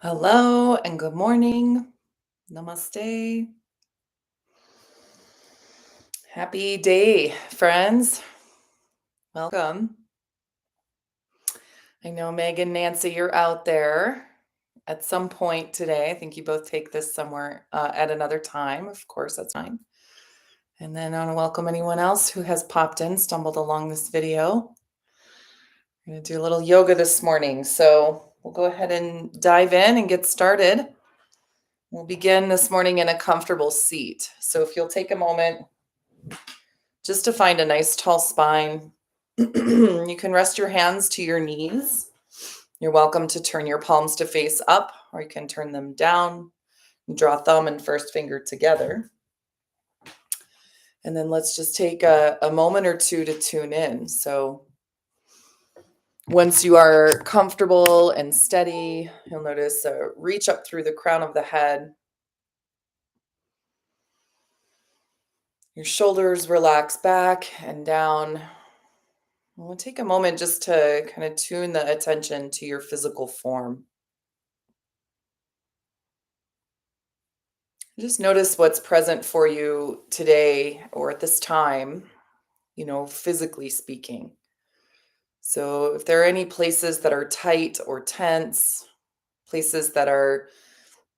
Hello and good morning. Namaste. Happy day, friends. Welcome. I know Megan, Nancy, you're out there at some point today. I think you both take this somewhere at another time. Of course, that's fine. And then I want to welcome anyone else who has popped in, stumbled along this video. I'm going to do a little yoga this morning. So we'll go ahead and dive in and get started. We'll begin this morning in a comfortable seat. So if you'll take a moment just to find a nice tall spine. You can rest your hands to your knees. You're welcome to turn your palms to face up, or you can turn them down. Draw thumb and first finger together. And then let's just take a moment or two to tune in. So once you are comfortable and steady, you'll notice a reach up through the crown of the head. Your shoulders relax back and down. We'll take a moment just to kind of tune the attention to your physical form. Just notice what's present for you today or at this time, physically speaking. So if there are any places that are tight or tense, places that are,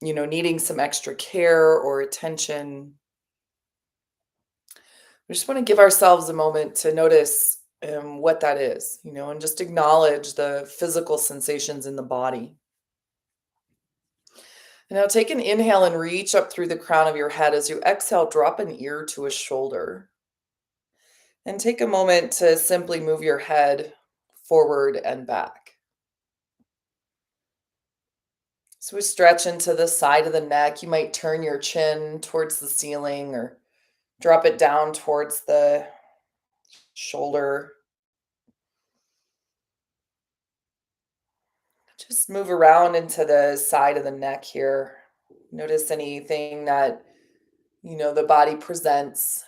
needing some extra care or attention, we just want to give ourselves a moment to notice what that is, and just acknowledge the physical sensations in the body. And now take an inhale and reach up through the crown of your head. As you exhale, drop an ear to a shoulder. And take a moment to simply move your head forward and back. So we stretch into the side of the neck. You might turn your chin towards the ceiling or drop it down towards the shoulder. Just move around into the side of the neck here. Notice anything that, the body presents.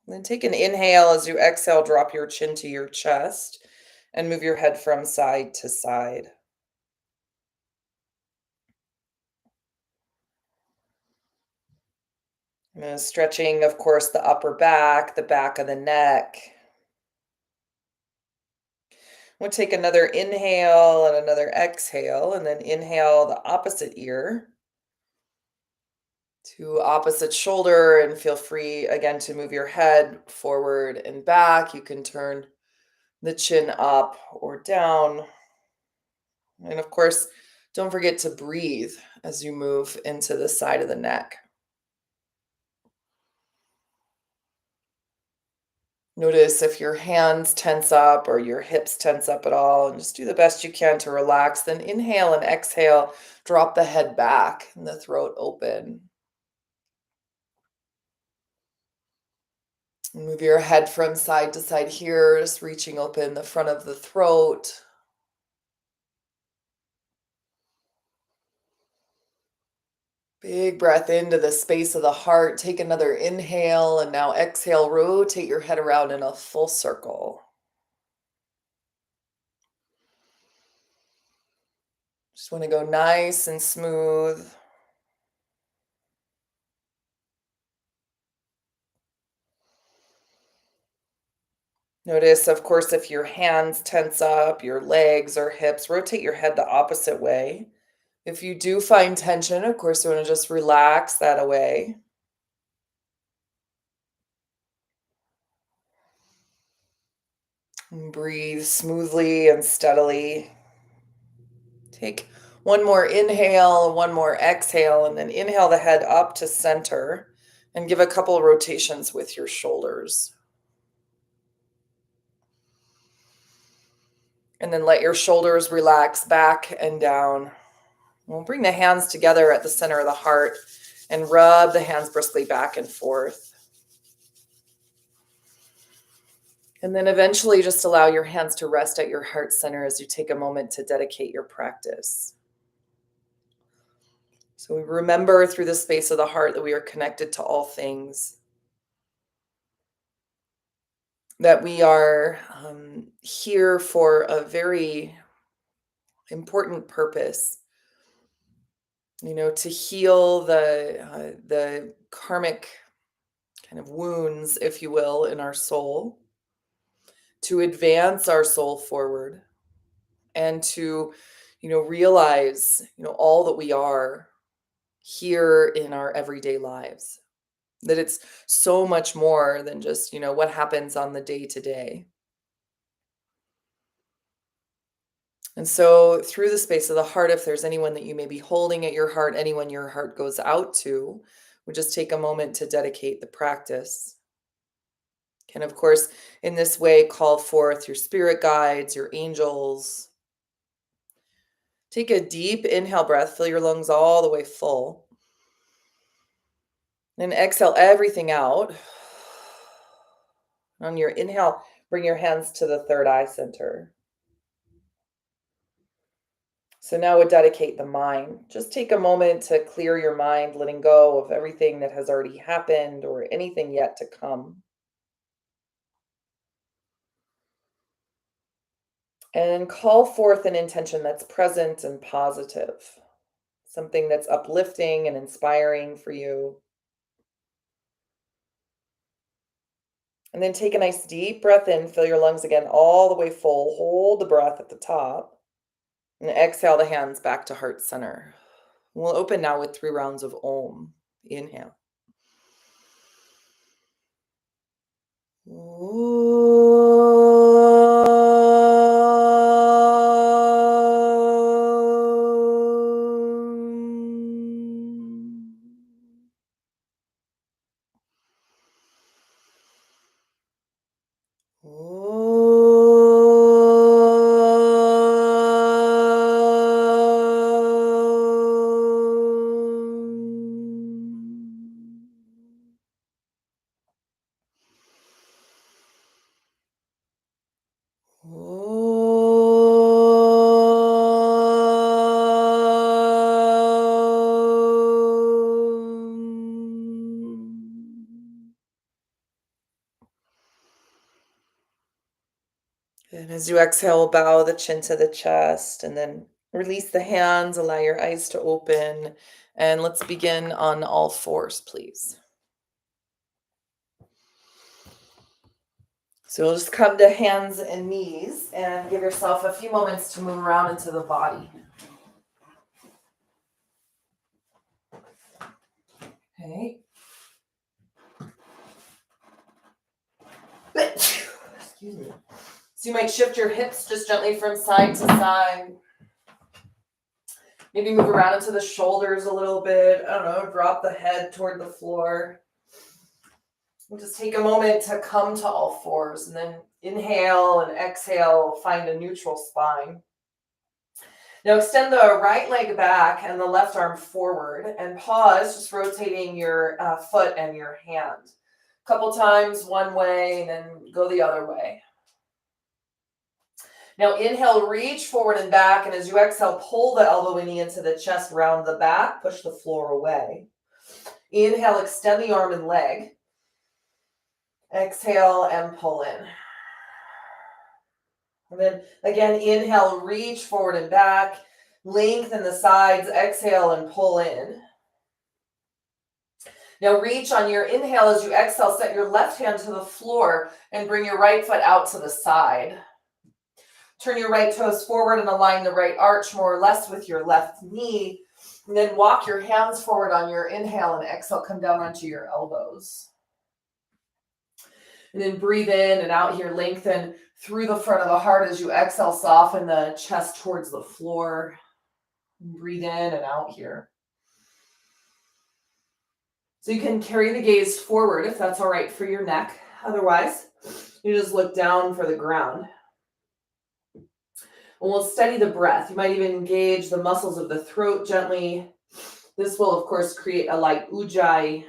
And then take an inhale. As you exhale, drop your chin to your chest and move your head from side to side. Stretching, of course, the upper back, the back of the neck. We'll take another inhale and another exhale, and then inhale the opposite ear to opposite shoulder, and feel free again to move your head forward and back. You can turn the chin up or down. And of course, don't forget to breathe as you move into the side of the neck. Notice if your hands tense up or your hips tense up at all, and just do the best you can to relax. Then inhale and exhale, drop the head back and the throat open. Move your head from side to side here, just reaching open the front of the throat. Big breath into the space of the heart. Take another inhale, and now exhale, rotate your head around in a full circle. Just want to go nice and smooth. Notice, of course, if your hands tense up, your legs or hips, rotate your head the opposite way. If you do find tension, of course, you want to just relax that away. And breathe smoothly and steadily. Take one more inhale, one more exhale, and then inhale the head up to center and give a couple rotations with your shoulders. And then let your shoulders relax back and down. We'll bring the hands together at the center of the heart and rub the hands briskly back and forth. And then eventually just allow your hands to rest at your heart center as you take a moment to dedicate your practice. So we remember through the space of the heart that we are connected to all things, that we are here for a very important purpose. to heal the karmic kind of wounds, if you will, in our soul, to advance our soul forward, and to, realize, all that we are here in our everyday lives. That it's so much more than just, what happens on the day to day. And so, through the space of the heart, if there's anyone that you may be holding at your heart, anyone your heart goes out to, we just take a moment to dedicate the practice. Can, of course, in this way, call forth your spirit guides, your angels. Take a deep inhale breath, fill your lungs all the way full. And exhale everything out. On your inhale, bring your hands to the third eye center. So now we dedicate the mind. Just take a moment to clear your mind, letting go of everything that has already happened or anything yet to come. And call forth an intention that's present and positive, something that's uplifting and inspiring for you. And then take a nice deep breath in, fill your lungs again all the way full. Hold the breath at the top. And exhale the hands back to heart center. We'll open now with 3 rounds of Om. Inhale. And as you exhale, bow the chin to the chest and then release the hands, allow your eyes to open. And let's begin on all fours, please. So you'll just come to hands and knees and give yourself a few moments to move around into the body. Okay. Excuse me. So you might shift your hips just gently from side to side. Maybe move around into the shoulders a little bit. I don't know, drop the head toward the floor. We'll just take a moment to come to all fours and then inhale and exhale, find a neutral spine. Now extend the right leg back and the left arm forward and pause, just rotating your foot and your hand. A couple times one way and then go the other way. Now inhale, reach forward and back, and as you exhale, pull the elbow and knee into the chest, round the back, push the floor away. Inhale, extend the arm and leg. Exhale and pull in. And then again, inhale, reach forward and back, lengthen the sides, exhale and pull in. Now reach on your inhale. As you exhale, set your left hand to the floor and bring your right foot out to the side. Turn your right toes forward and align the right arch more or less with your left knee. And then walk your hands forward on your inhale and exhale, come down onto your elbows. And then breathe in and out here, lengthen through the front of the heart. As you exhale, soften the chest towards the floor. Breathe in and out here. So you can carry the gaze forward if that's all right for your neck. Otherwise, you just look down for the ground. And we'll steady the breath. You might even engage the muscles of the throat gently. This will, of course, create a light ujjayi.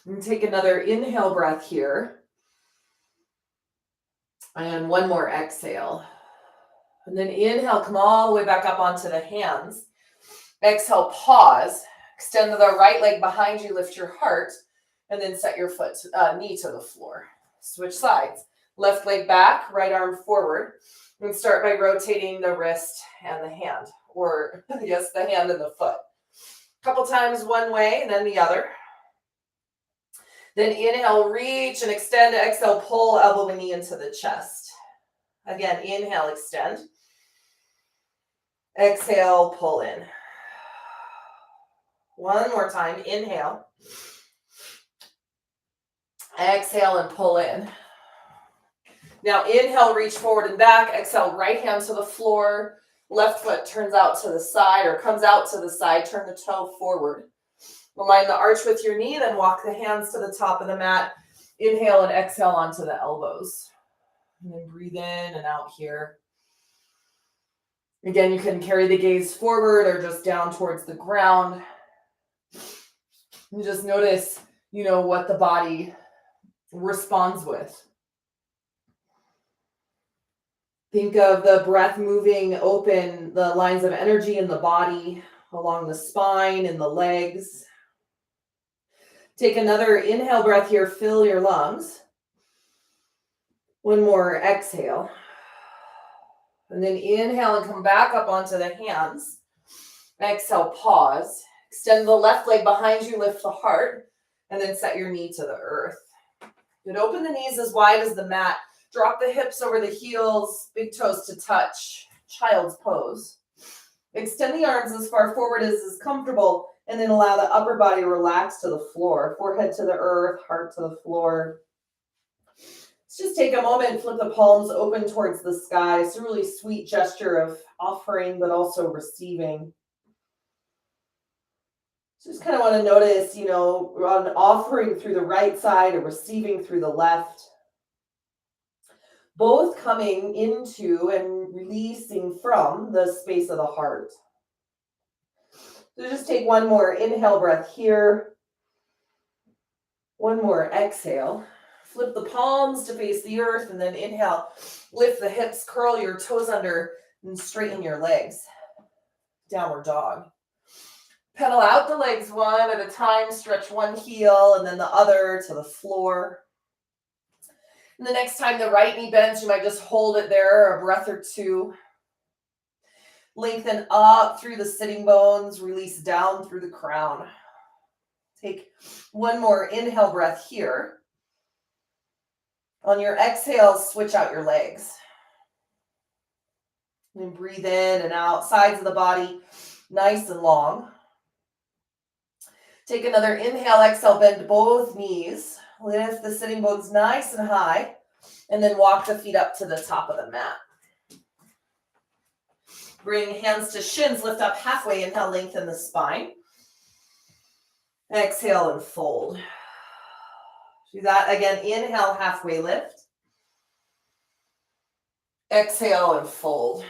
And take another inhale breath here. And one more exhale. And then inhale, come all the way back up onto the hands. Exhale, pause. Extend the right leg behind you, lift your heart, and then set your knee to the floor. Switch sides. Left leg back, right arm forward. And start by rotating the wrist and the hand. or yes, the hand and the foot. A couple times one way and then the other. Then inhale, reach and extend. Exhale, pull elbow and knee into the chest. Again, inhale, extend. Exhale, pull in. One more time, inhale. Exhale and pull in. Now inhale, reach forward and back. Exhale, right hand to the floor. Left foot turns out to the side or comes out to the side. Turn the toe forward. Align the arch with your knee, then walk the hands to the top of the mat. Inhale and exhale onto the elbows. And then breathe in and out here. Again, you can carry the gaze forward or just down towards the ground. And just notice, what the body responds with. Think of the breath moving open the lines of energy in the body, along the spine and the legs. Take another inhale breath here, fill your lungs. One more exhale. And then inhale and come back up onto the hands. Exhale, pause. Extend the left leg behind you, lift the heart, and then set your knee to the earth. Good. Open the knees as wide as the mat. Drop the hips over the heels, big toes to touch. Child's pose. Extend the arms as far forward as is comfortable, and then allow the upper body to relax to the floor. Forehead to the earth, heart to the floor. Let's just take a moment, flip the palms open towards the sky. It's a really sweet gesture of offering, but also receiving. Just kind of want to notice, an offering through the right side or receiving through the left. Both coming into and releasing from the space of the heart. So just take one more inhale breath here. One more exhale. Flip the palms to face the earth and then inhale. Lift the hips, curl your toes under and straighten your legs. Downward dog. Pedal out the legs one at a time. Stretch one heel and then the other to the floor. And the next time the right knee bends, you might just hold it there a breath or two. Lengthen up through the sitting bones, release down through the crown. Take one more inhale breath here. On your exhale, switch out your legs. And breathe in and out, sides of the body, nice and long. Take another inhale, exhale, bend both knees. Lift the sitting bones nice and high, and then walk the feet up to the top of the mat. Bring hands to shins, lift up halfway, inhale, lengthen the spine. Exhale and fold. Do that again, inhale, halfway lift. Exhale and fold.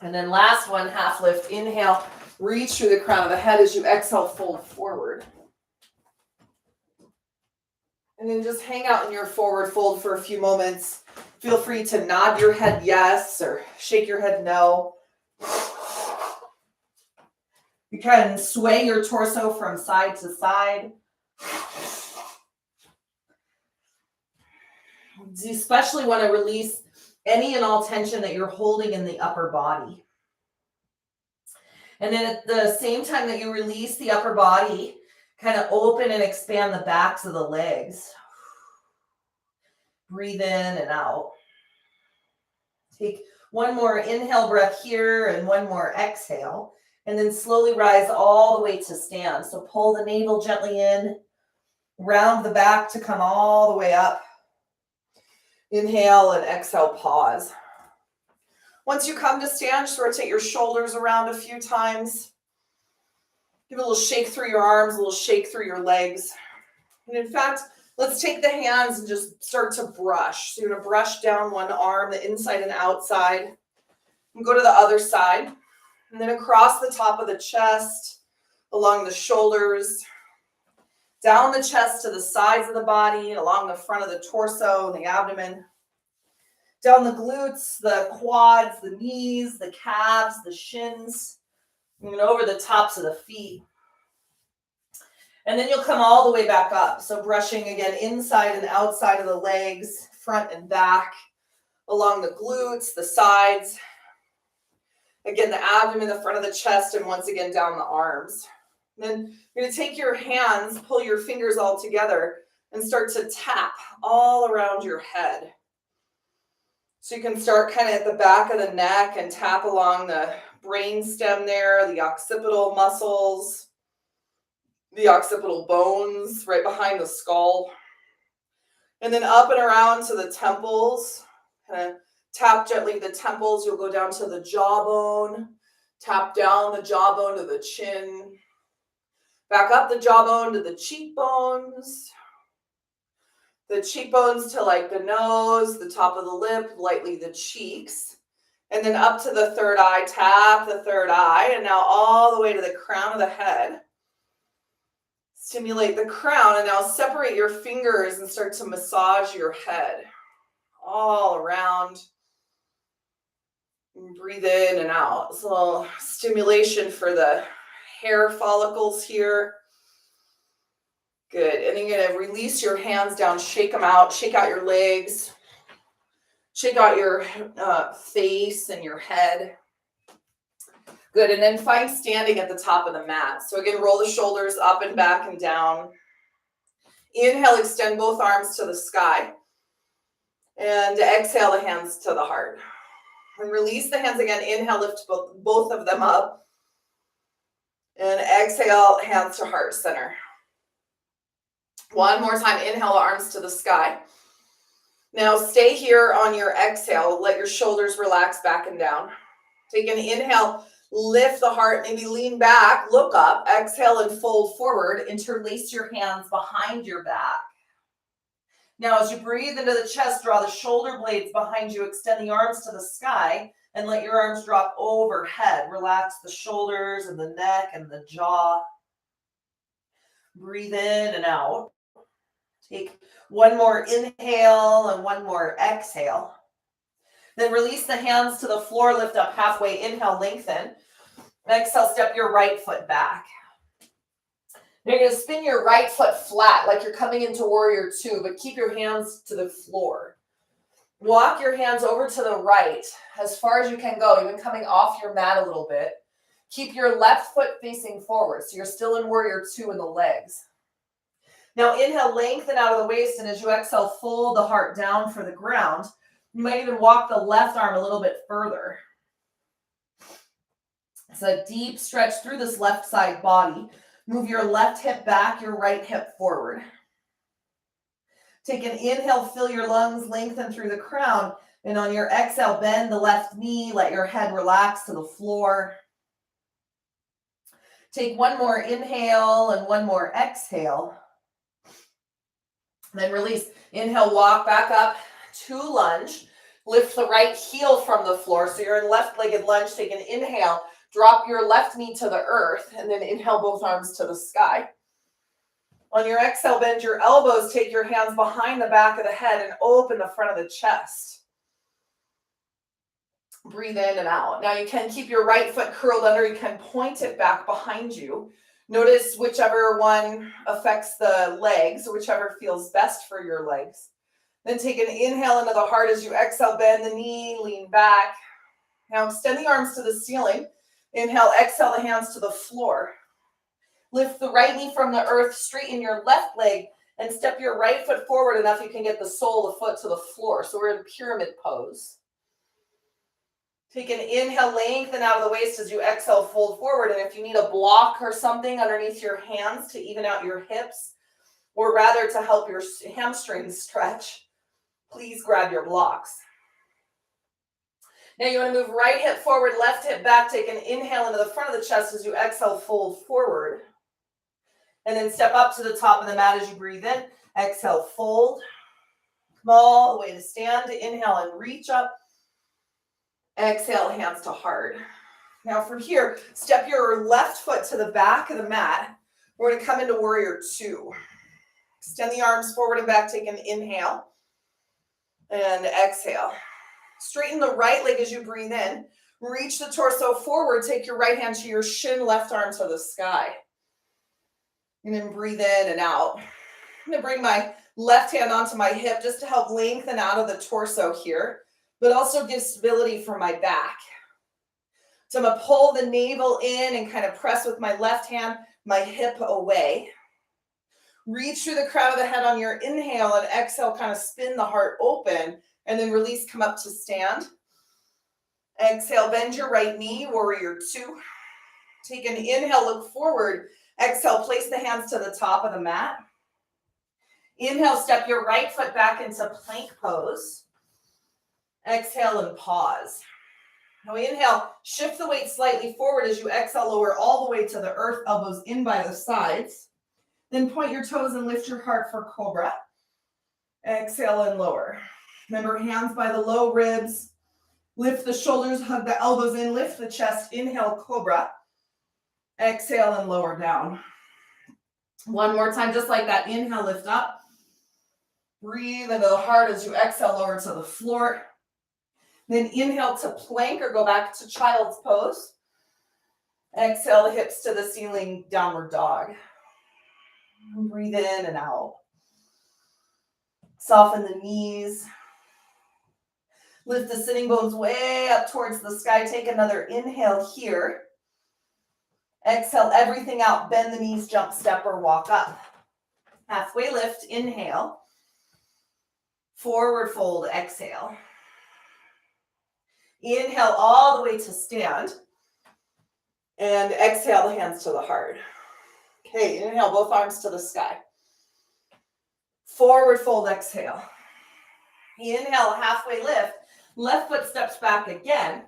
And then last one, half lift, inhale, reach through the crown of the head as you exhale, fold forward. And then just hang out in your forward fold for a few moments. Feel free to nod your head yes or shake your head no. You can sway your torso from side to side. You especially want to release any and all tension that you're holding in the upper body. And then at the same time that you release the upper body, kind of open and expand the backs of the legs. Breathe in and out. Take one more inhale breath here and one more exhale. And then slowly rise all the way to stand. So pull the navel gently in. Round the back to come all the way up. Inhale and exhale, pause. Once you come to stand, just rotate your shoulders around a few times. Give a little shake through your arms, a little shake through your legs. And in fact, let's take the hands and just start to brush. So you're going to brush down one arm, the inside and outside. And go to the other side. And then across the top of the chest, along the shoulders, down the chest to the sides of the body, along the front of the torso, the abdomen. Down the glutes, the quads, the knees, the calves, the shins, and over the tops of the feet. And then you'll come all the way back up. So brushing again inside and outside of the legs, front and back, along the glutes, the sides. Again, the abdomen, the front of the chest, and once again, down the arms. And then you're going to take your hands, pull your fingers all together, and start to tap all around your head. So you can start kind of at the back of the neck and tap along the brain stem there, the occipital muscles, the occipital bones right behind the skull. And then up and around to the temples. Kind of tap gently the temples. You'll go down to the jawbone. Tap down the jawbone to the chin. Back up the jawbone to the cheekbones. The cheekbones to like the nose, the top of the lip, lightly the cheeks. And then up to the third eye, tap the third eye. And now all the way to the crown of the head. Stimulate the crown, and now separate your fingers and start to massage your head all around. And breathe in and out. It's a little stimulation for the hair follicles here. Good. And you're going to release your hands down, shake them out, shake out your legs, shake out your face and your head. Good. And then find standing at the top of the mat. So again, roll the shoulders up and back and down. Inhale, extend both arms to the sky. And exhale the hands to the heart. And release the hands again. Inhale, lift both of them up. And exhale, hands to heart center. One more time, inhale, arms to the sky. Now stay here on your exhale. Let your shoulders relax back and down. Take an inhale, lift the heart, maybe lean back, look up, exhale and fold forward. Interlace your hands behind your back. Now as you breathe into the chest, draw the shoulder blades behind you, extend the arms to the sky, and let your arms drop overhead. Relax the shoulders and the neck and the jaw. Breathe in and out. Take one more inhale and one more exhale. Then release the hands to the floor, lift up halfway, inhale, lengthen. Exhale, step your right foot back. You're going to spin your right foot flat like you're coming into warrior two, but keep your hands to the floor. Walk your hands over to the right as far as you can go, even coming off your mat a little bit. Keep your left foot facing forward, so you're still in warrior two in the legs. Now inhale, lengthen out of the waist, and as you exhale, fold the heart down for the ground. You might even walk the left arm a little bit further. It's a deep stretch through this left side body. Move your left hip back, your right hip forward. Take an inhale, fill your lungs, lengthen through the crown. And on your exhale, bend the left knee, let your head relax to the floor. Take one more inhale and one more exhale. Then release. Inhale, walk back up to lunge. Lift the right heel from the floor. So you're in left-legged lunge. Take an inhale. Drop your left knee to the earth. And then inhale both arms to the sky. On your exhale, bend your elbows. Take your hands behind the back of the head and open the front of the chest. Breathe in and out. Now you can keep your right foot curled under. You can point it back behind you. Notice whichever one affects the legs, whichever feels best for your legs. Then take an inhale into the heart as you exhale, bend the knee, lean back. Now extend the arms to the ceiling. Inhale, exhale the hands to the floor. Lift the right knee from the earth, straighten your left leg, and step your right foot forward enough you can get the sole of the foot to the floor. So we're in pyramid pose. Take an inhale, lengthen out of the waist as you exhale, fold forward. And if you need a block or something underneath your hands to even out your hips, or rather to help your hamstrings stretch, please grab your blocks. Now you want to move right hip forward, left hip back. Take an inhale into the front of the chest as you exhale, fold forward. And then step up to the top of the mat as you breathe in. Exhale, fold. Come all the way to stand. Inhale and reach up. Exhale, hands to heart. Now from here, step your left foot to the back of the mat. We're going to come into warrior two. Extend the arms forward and back. Take an inhale and exhale. Straighten the right leg as you breathe in. Reach the torso forward. Take your right hand to your shin, left arm to the sky. And then breathe in and out. I'm going to bring my left hand onto my hip just to help lengthen out of the torso here, but also give stability for my back. So I'm going to pull the navel in and kind of press with my left hand, my hip away. Reach through the crown of the head on your inhale, and exhale, kind of spin the heart open, and then release, come up to stand. Exhale, bend your right knee, warrior two. Take an inhale, look forward. Exhale, place the hands to the top of the mat. Inhale, step your right foot back into plank pose. Exhale and pause. Now inhale, shift the weight slightly forward as you exhale, lower all the way to the earth, elbows in by the sides. Then point your toes and lift your heart for cobra. Exhale and lower. Remember, hands by the low ribs. Lift the shoulders, hug the elbows in, lift the chest. Inhale, cobra. Exhale and lower down. One more time, just like that. Inhale, lift up. Breathe into the heart as you exhale, lower to the floor. Then inhale to plank or go back to child's pose. Exhale the hips to the ceiling, downward dog. Breathe in and out. Soften the knees. Lift the sitting bones way up towards the sky. Take another inhale here. Exhale everything out. Bend the knees, jump, step, or walk up. Halfway lift, inhale. Forward fold, exhale. Inhale all the way to stand. And exhale the hands to the heart. Okay, inhale both arms to the sky. Forward fold, exhale. Inhale, halfway lift. Left foot steps back again.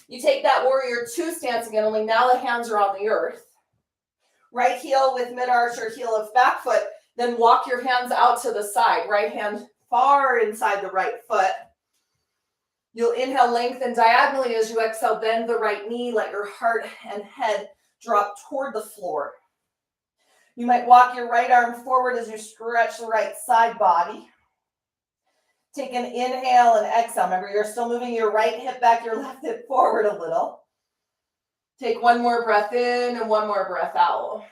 You take that warrior two stance again, only now the hands are on the earth. Right heel with mid-arch or heel of back foot. Then walk your hands out to the side. Right hand far inside the right foot. You'll inhale, lengthen diagonally as you exhale, bend the right knee, let your heart and head drop toward the floor. You might walk your right arm forward as you stretch the right side body. Take an inhale and exhale. Remember, you're still moving your right hip back, your left hip forward a little. Take one more breath in and one more breath out.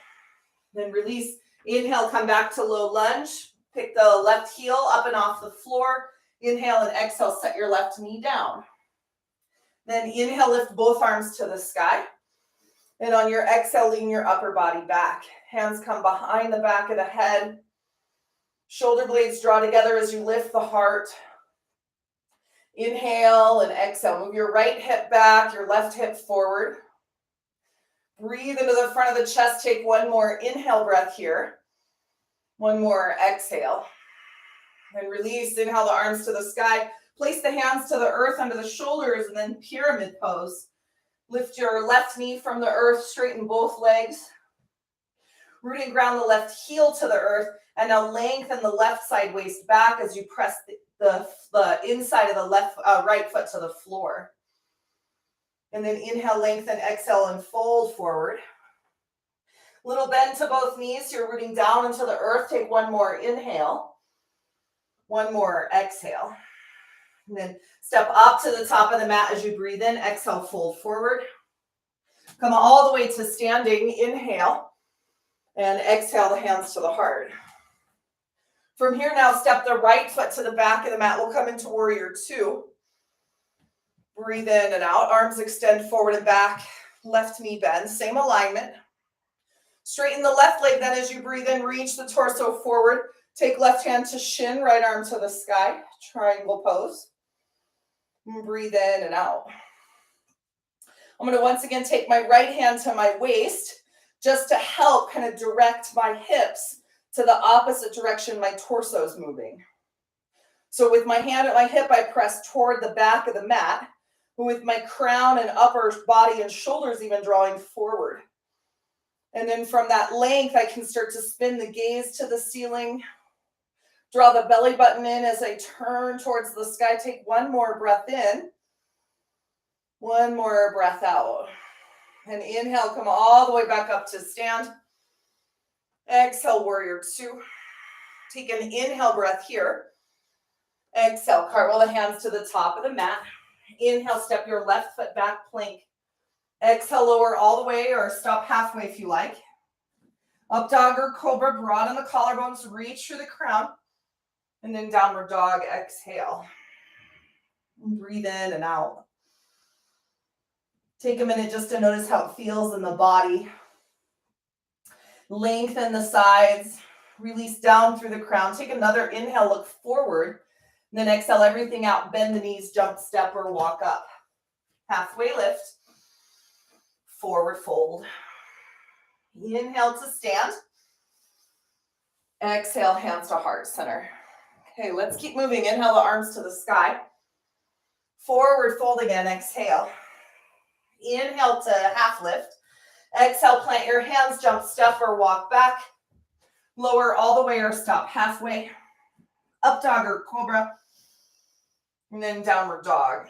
Then release. Inhale, come back to low lunge. Pick the left heel up and off the floor. Inhale and exhale, set your left knee down. Then inhale, lift both arms to the sky. And on your exhale, lean your upper body back. Hands come behind the back of the head. Shoulder blades draw together as you lift the heart. Inhale and exhale. Move your right hip back, your left hip forward. Breathe into the front of the chest. Take one more inhale breath here. One more exhale. And release. Inhale the arms to the sky. Place the hands to the earth under the shoulders and then pyramid pose. Lift your left knee from the earth. Straighten both legs. Root and ground the left heel to the earth. And now lengthen the left side waist back as you press the inside of the right foot to the floor. And then inhale, lengthen, exhale, and fold forward. Little bend to both knees. You're rooting down into the earth. Take one more inhale. One more exhale. And then step up to the top of the mat as you breathe in. Exhale, fold forward. Come all the way to standing. Inhale. And exhale the hands to the heart. From here now, step the right foot to the back of the mat. We'll come into warrior two. Breathe in and out. Arms extend forward and back. Left knee bend. Same alignment. Straighten the left leg. Then as you breathe in, reach the torso forward. Take left hand to shin, right arm to the sky. Triangle pose. And breathe in and out. I'm going to once again take my right hand to my waist just to help kind of direct my hips to the opposite direction my torso is moving. So with my hand at my hip, I press toward the back of the mat, with my crown and upper body and shoulders even drawing forward. And then from that length, I can start to spin the gaze to the ceiling. Draw the belly button in as I turn towards the sky. Take one more breath in. One more breath out. And inhale, come all the way back up to stand. Exhale, warrior two. Take an inhale breath here. Exhale, cartwheel the hands to the top of the mat. Inhale, step your left foot back, plank. Exhale, lower all the way or stop halfway if you like. Up dog or cobra, broaden the collarbones, reach through the crown. And then downward dog, exhale. Breathe in and out. Take a minute just to notice how it feels in the body. Lengthen the sides, release down through the crown. Take another inhale, look forward. And then exhale everything out, bend the knees, jump, step, or walk up. Halfway lift, forward fold. Inhale to stand. Exhale, hands to heart center. Okay, let's keep moving. Inhale the arms to the sky. Forward fold again, exhale. Inhale to half lift. Exhale, plant your hands, jump, step, or walk back. Lower all the way or stop halfway. Up dog or cobra. And then downward dog.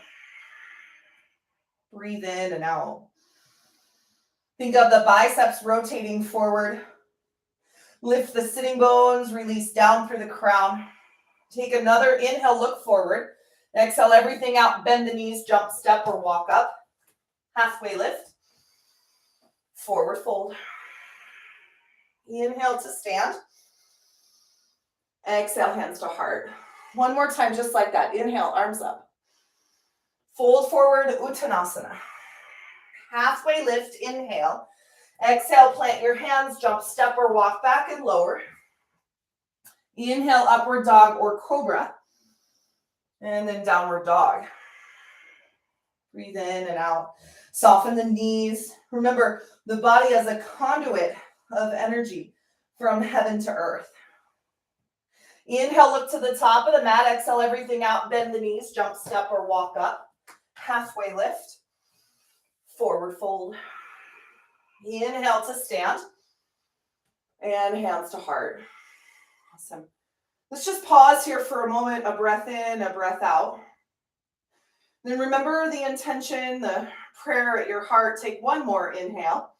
Breathe in and out. Think of the biceps rotating forward. Lift the sitting bones, release down through the crown. Take another inhale, look forward. Exhale everything out, bend the knees, jump, step, or walk up. Halfway lift. Forward fold. Inhale to stand. Exhale, hands to heart. One more time, just like that. Inhale, arms up. Fold forward, Uttanasana. Halfway lift, inhale. Exhale, plant your hands, jump, step, or walk back and lower. Inhale, upward dog or cobra. And then downward dog. Breathe in and out. Soften the knees. Remember, the body as a conduit of energy from heaven to earth. Inhale, look to the top of the mat. Exhale everything out. Bend the knees, jump, step, or walk up. Halfway lift. Forward fold. Inhale to stand. And hands to heart. Awesome. Let's just pause here for a moment. A breath in, a breath out. Then remember the intention, the prayer at your heart. Take one more inhale.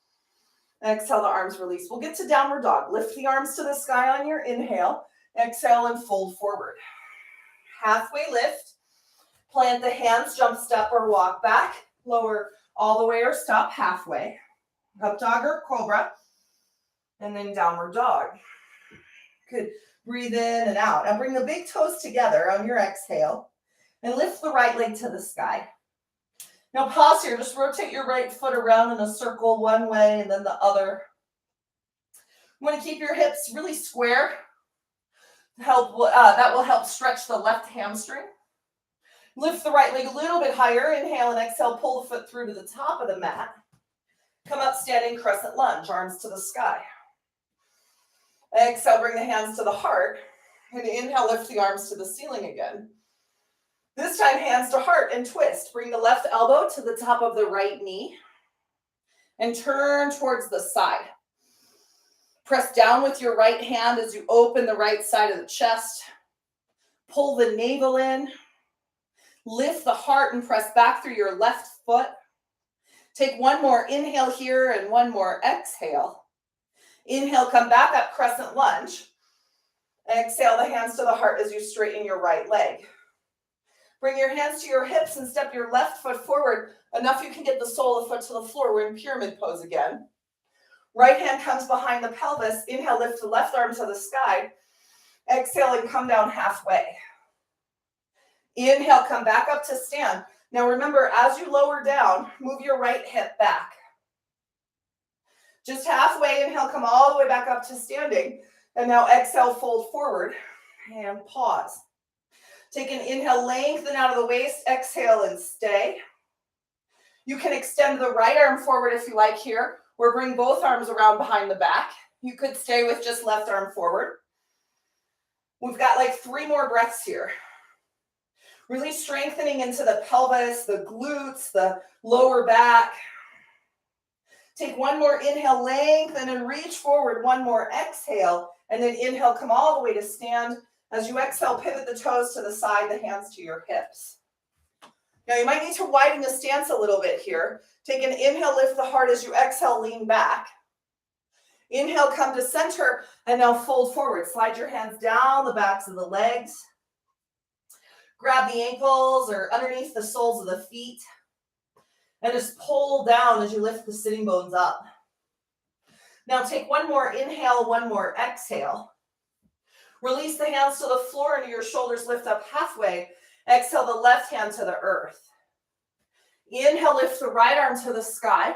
Exhale, the arms release. We'll get to downward dog. Lift the arms to the sky on your inhale. Exhale and fold forward. Halfway lift. Plant the hands, jump, step, or walk back. Lower all the way or stop halfway. Up dog or cobra. And then downward dog. Good. Breathe in and out. Now bring the big toes together on your exhale. And lift the right leg to the sky. Now pause here. Just rotate your right foot around in a circle one way and then the other. You want to keep your hips really square. That will help stretch the left hamstring. Lift the right leg a little bit higher. Inhale and exhale. Pull the foot through to the top of the mat. Come up standing crescent lunge. Arms to the sky. Exhale. Bring the hands to the heart. And inhale. Lift the arms to the ceiling again. This time, hands to heart and twist. Bring the left elbow to the top of the right knee and turn towards the side. Press down with your right hand as you open the right side of the chest. Pull the navel in. Lift the heart and press back through your left foot. Take one more inhale here and one more exhale. Inhale, come back up, crescent lunge. Exhale the hands to the heart as you straighten your right leg. Bring your hands to your hips and step your left foot forward. Enough you can get the sole of the foot to the floor. We're in pyramid pose again. Right hand comes behind the pelvis. Inhale, lift the left arm to the sky. Exhale and come down halfway. Inhale, come back up to stand. Now remember, as you lower down, move your right hip back. Just halfway, inhale, come all the way back up to standing. And now exhale, fold forward and pause. Take an inhale, lengthen out of the waist, exhale and stay. You can extend the right arm forward if you like here, or bring both arms around behind the back. You could stay with just left arm forward. We've got like 3 more breaths here. Really strengthening into the pelvis, the glutes, the lower back. Take one more inhale, lengthen and reach forward. One more exhale, and then inhale, come all the way to stand. As you exhale, pivot the toes to the side, the hands to your hips. Now you might need to widen the stance a little bit here. Take an inhale, lift the heart. As you exhale, lean back. Inhale, come to center, and now fold forward. Slide your hands down the backs of the legs. Grab the ankles or underneath the soles of the feet. And just pull down as you lift the sitting bones up. Now take one more inhale, one more exhale. Release the hands to the floor and your shoulders lift up halfway. Exhale the left hand to the earth. Inhale, lift the right arm to the sky.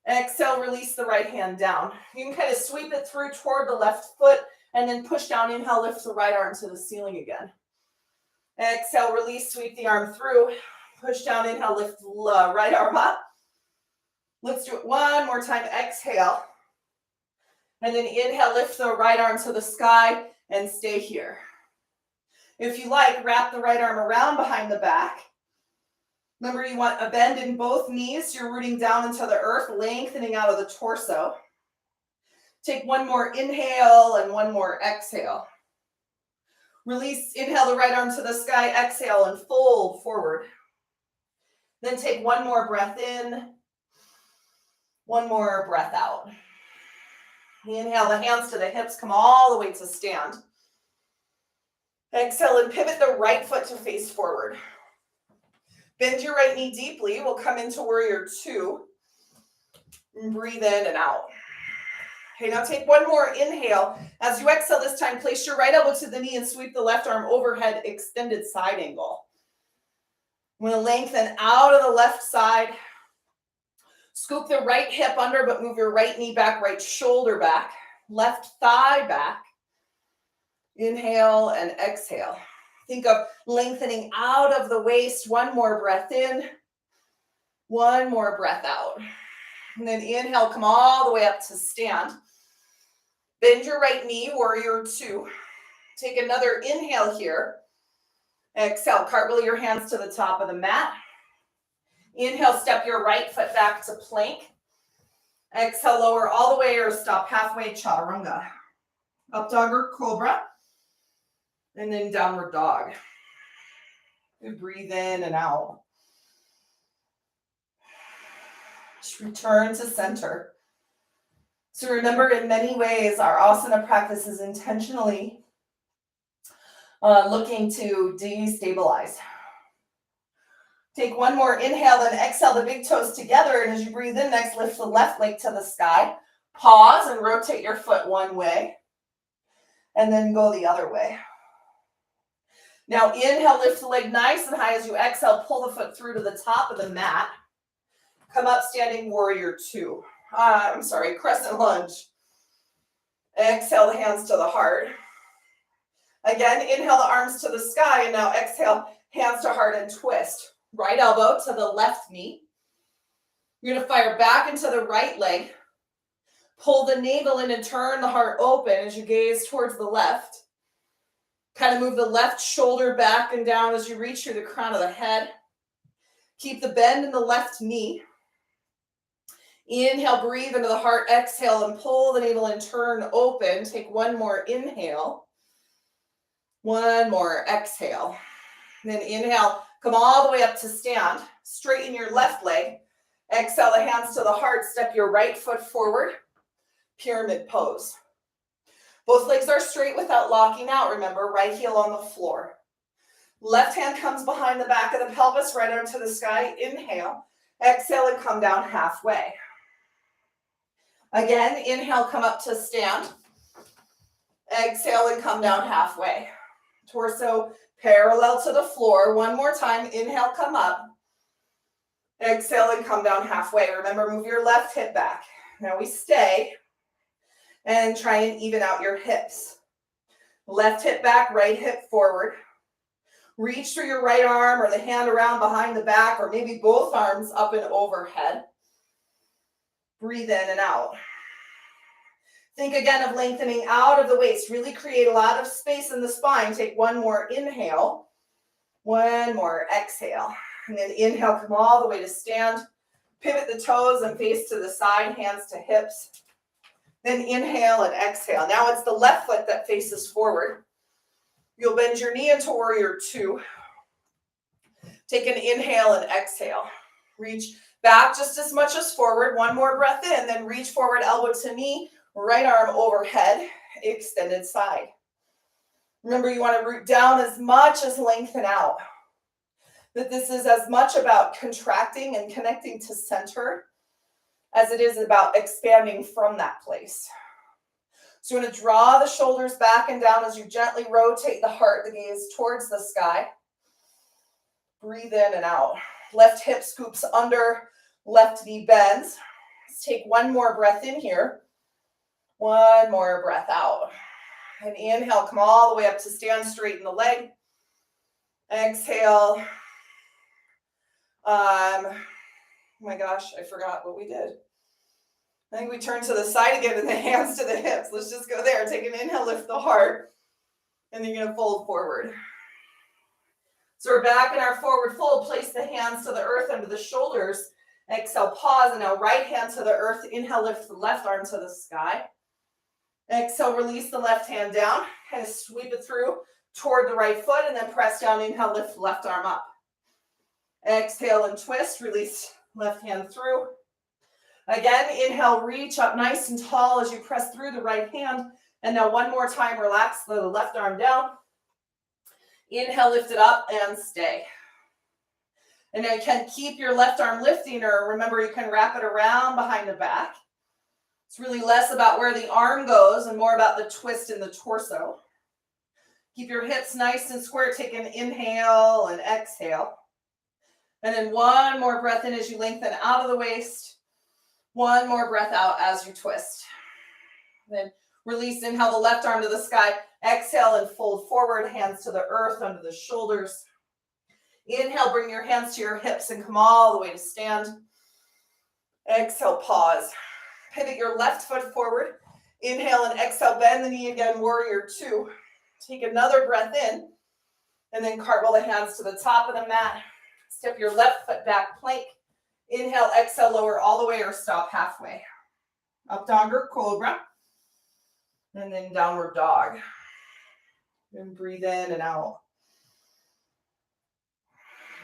Exhale, release the right hand down. You can kind of sweep it through toward the left foot and then push down. Inhale, lift the right arm to the ceiling again. Exhale, release, sweep the arm through. Push down, inhale, lift the right arm up. Let's do it one more time. Exhale. And then inhale, lift the right arm to the sky and stay here. If you like, wrap the right arm around behind the back. Remember, you want a bend in both knees. You're rooting down into the earth, lengthening out of the torso. Take one more inhale and one more exhale. Release, inhale the right arm to the sky, exhale and fold forward. Then take one more breath in, one more breath out. Inhale, the hands to the hips, come all the way to stand. Exhale and pivot the right foot to face forward. Bend your right knee deeply. We'll come into warrior two. And breathe in and out. Okay, now take one more inhale. As you exhale this time, place your right elbow to the knee and sweep the left arm overhead, extended side angle. I'm going to lengthen out of the left side. Scoop the right hip under, but move your right knee back, right shoulder back, left thigh back. Inhale and exhale. Think of lengthening out of the waist. One more breath in, one more breath out. And then inhale, come all the way up to stand. Bend your right knee, warrior two. Take another inhale here. Exhale, cartwheel your hands to the top of the mat. Inhale, step your right foot back to plank. Exhale, lower all the way or stop halfway, chaturanga. Up dog or cobra. And then downward dog. And breathe in and out. Just return to center. So remember, in many ways, our asana practice is intentionally looking to destabilize. Take one more inhale, then exhale the big toes together. And as you breathe in, next lift the left leg to the sky. Pause and rotate your foot one way. And then go the other way. Now inhale, lift the leg nice and high as you exhale. Pull the foot through to the top of the mat. Come up, standing warrior two. Crescent lunge. Exhale the hands to the heart. Again, inhale the arms to the sky, and now exhale, hands to heart and twist. Right elbow to the left knee. You're going to fire back into the right leg. Pull the navel in and turn the heart open as you gaze towards the left. Kind of move the left shoulder back and down as you reach through the crown of the head. Keep the bend in the left knee. Inhale, breathe into the heart, exhale, and pull the navel and turn open. Take one more inhale. One more exhale. And then inhale, come all the way up to stand. Straighten your left leg. Exhale the hands to the heart. Step your right foot forward. Pyramid pose. Both legs are straight without locking out. Remember, right heel on the floor. Left hand comes behind the back of the pelvis, right arm to the sky. Inhale. Exhale and come down halfway. Again, inhale, come up to stand. Exhale and come down halfway. Torso parallel to the floor. One more time. Inhale, come up. Exhale and come down halfway. Remember, move your left hip back. Now we stay and try and even out your hips. Left hip back, right hip forward. Reach through your right arm or the hand around behind the back, or maybe both arms up and overhead. Breathe in and out. Think again of lengthening out of the waist. Really create a lot of space in the spine. Take one more inhale. One more exhale. And then inhale, come all the way to stand. Pivot the toes and face to the side, hands to hips. Then inhale and exhale. Now it's the left foot that faces forward. You'll bend your knee into warrior two. Take an inhale and exhale. Reach back just as much as forward. One more breath in, then reach forward, elbow to knee, right arm overhead, extended side. Remember, you want to root down as much as lengthen out. That this is as much about contracting and connecting to center as it is about expanding from that place. So you're going to draw the shoulders back and down as you gently rotate the heart, the gaze towards the sky. Breathe in and out. Left hip scoops under, left knee bends. Let's take one more breath in here. One more breath out. And inhale, come all the way up to stand, straighten the leg. Exhale. Oh my gosh, I forgot what we did. I think we turn to the side again and the hands to the hips. Let's just go there. Take an inhale, lift the heart. And then you're going to fold forward. So we're back in our forward fold. Place the hands to the earth under the shoulders. Exhale, pause. And now right hand to the earth. Inhale, lift the left arm to the sky. Exhale, release the left hand down. Kind of sweep it through toward the right foot. And then press down. Inhale, lift the left arm up. Exhale and twist. Release left hand through. Again, inhale, reach up nice and tall as you press through the right hand. And now one more time, relax the left arm down. Inhale, lift it up and stay. And now you can keep your left arm lifting, or remember you can wrap it around behind the back. It's really less about where the arm goes and more about the twist in the torso. Keep your hips nice and square. Take an inhale and exhale. And then one more breath in as you lengthen out of the waist. One more breath out as you twist. Then release, inhale the left arm to the sky. Exhale and fold forward, hands to the earth under the shoulders. Inhale, bring your hands to your hips and come all the way to stand. Exhale, pause. Pivot your left foot forward. Inhale and exhale, bend the knee again, warrior two. Take another breath in, and then cartwheel the hands to the top of the mat. Step your left foot back, plank. Inhale, exhale, lower all the way or stop halfway. Up dog or cobra. And then downward dog. And breathe in and out.